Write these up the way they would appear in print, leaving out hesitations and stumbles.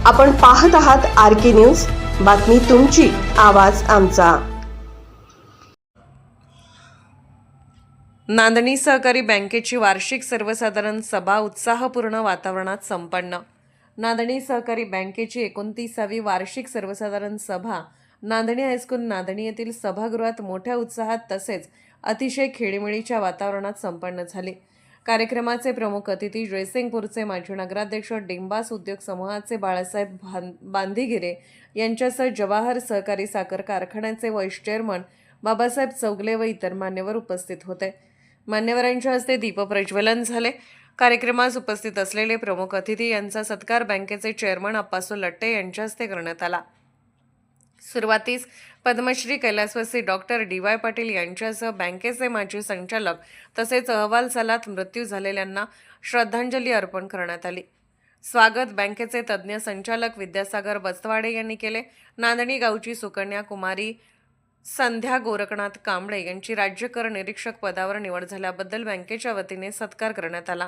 आपण पाहत आहात RK न्यूज, बातमी तुमची, आवाज आमचा। नांदणी सहकारी बँकेची वार्षिक सर्वसाधारण सभा उत्साहपूर्ण वातावरणात संपन्न। नांदणी सहकारी बँकेची 29वी वार्षिक सर्वसाधारण सभा नांदणी हायस्कूल नांदणी येथील सभागृहात मोठ्या उत्साहात तसेच अतिशय खेळीमेळीच्या वातावरणात संपन्न झाली। कार्यक्रमाचे प्रमुख अतिथी जयसिंगपूरचे माजी नगराध्यक्ष डिंबास उद्योग समूहाचे बाळासाहेब बांधिगिरे यांच्यासह जवाहर सहकारी साखर कारखान्याचे व्हाईस चेअरमन बाबासाहेब चौगले व इतर मान्यवर उपस्थित होते। मान्यवरांच्या हस्ते दीपप्रज्वलन झाले। कार्यक्रमास उपस्थित असलेले प्रमुख अतिथी यांचा सत्कार बँकेचे चेअरमन अप्पासू लट्टे यांच्या हस्ते करण्यात आला। सुरुवातीस पद्मश्री कैलासवासी डॉक्टर DY पाटील यांच्यासह बँकेचे माजी संचालक तसेच अहवाल सालात मृत्यू झालेल्यांना श्रद्धांजली अर्पण करण्यात आली। स्वागत बँकेचे तज्ज्ञ संचालक विद्यासागर बस्तवाडे यांनी केले। नांदणी गावची सुकन्या कुमारी संध्या गोरखनाथ कांबळे यांची राज्य कर निरीक्षक पदावर निवड झाल्याबद्दल बँकेच्या वतीने सत्कार करण्यात आला।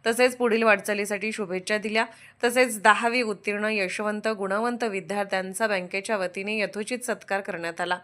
तसेच पुढील वाटचालीसाठी शुभेच्छा दिल्या। तसेच 10वी उत्तीर्ण यशवंत गुणवंत विद्यार्थ्यांचा बँकेच्या वतीने यथोचित सत्कार करण्यात आला।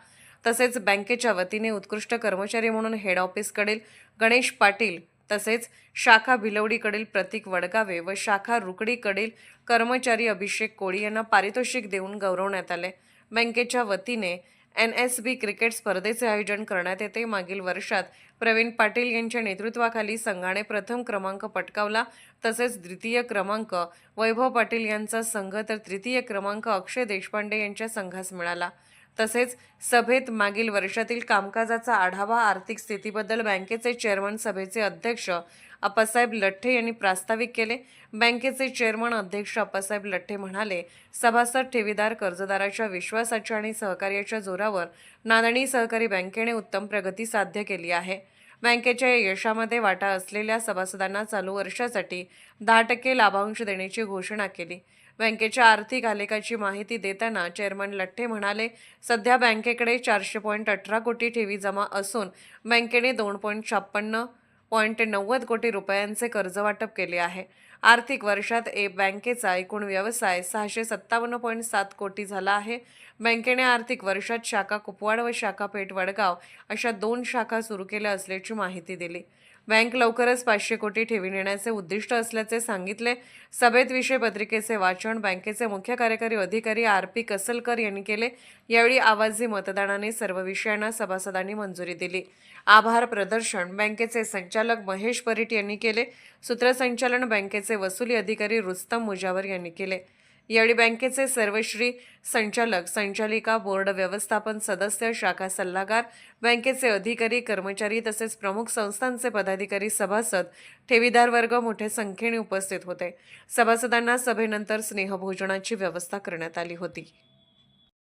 तसेच बँकेच्या वतीने उत्कृष्ट कर्मचारी म्हणून हेड ऑफिसकडील गणेश पाटील तसेच शाखा भिलवडीकडील प्रतीक वडगावे व शाखा रुकडीकडील कर्मचारी अभिषेक कोळी यांना पारितोषिक देऊन गौरवण्यात आले। बँकेच्या वतीने NSB क्रिकेट स्पर्धेचे आयोजन करण्यात येते। मागील वर्षात प्रवीण पाटील यांच्या नेतृत्वाखाली संघाने प्रथम क्रमांक पटकावला। तसेच द्वितीय क्रमांक वैभव पाटील यांचा संघ तर तृतीय क्रमांक अक्षय देशपांडे यांच्या संघास मिळाला। तसेच सभेत मागील वर्षातील कामकाजाचा आढावा आर्थिक स्थितीबद्दल बँकेचे चेअरमन सभेचे अध्यक्ष अप्पासाहेब लट्टे यांनी प्रास्ताविक केले। बँकेचे चेअरमन अध्यक्ष अप्पासाहेब लट्टे म्हणाले, सभासद ठेवीदार कर्जदाराच्या विश्वासाच्या आणि सहकार्याच्या जोरावर नांदणी सहकारी बँकेने उत्तम प्रगती साध्य केली आहे। बँकेच्या या यशामध्ये वाटा असलेल्या सभासदांना चालू वर्षासाठी 10% लाभांश देण्याची घोषणा केली। बँकेच्या आर्थिक आलेखाची माहिती देताना चेअरमन लट्टे म्हणाले, सध्या बँकेकडे 400.18 कोटी ठेवी जमा असून बँकेने 2.56.90 कोटी रुपयांचे कर्ज वाटप केले आहे। आर्थिक वर्षात बँकेचा एकूण व्यवसाय 657.7 कोटी झाला आहे। बँकेने आर्थिक वर्षात शाखा कुपवाड व शाखा पेठ वडगाव अशा 2 शाखा सुरू केल्या असल्याची माहिती दिली। बँक लवकरच 500 कोटी ठेवी नेण्याचे उद्दिष्ट असल्याचे सांगितले। सभेत विषय पत्रिकेचे वाचन बँकेचे मुख्य कार्यकारी अधिकारी RP कसलकर यांनी केले। यावेळी आवाजी मतदानाने सर्व विषयांना सभासदांनी मंजुरी दिली। आभार प्रदर्शन बँकेचे संचालक महेश परीट यांनी केले। सूत्रसंचालन बँकेचे वसुली अधिकारी रुस्तम मुजावर यांनी केले। यावेळी बँकेचे सर्वश्री संचालक, संचालिका, बोर्ड व्यवस्थापन सदस्य, शाखा सल्लागार, बँकेचे अधिकारी, कर्मचारी तसेच प्रमुख संस्थांचे पदाधिकारी, सभासद, ठेवीदार वर्ग मोठ्या संख्येने उपस्थित होते। सभासदांना सभेनंतर स्नेहभोजनाची व्यवस्था करण्यात आली होती।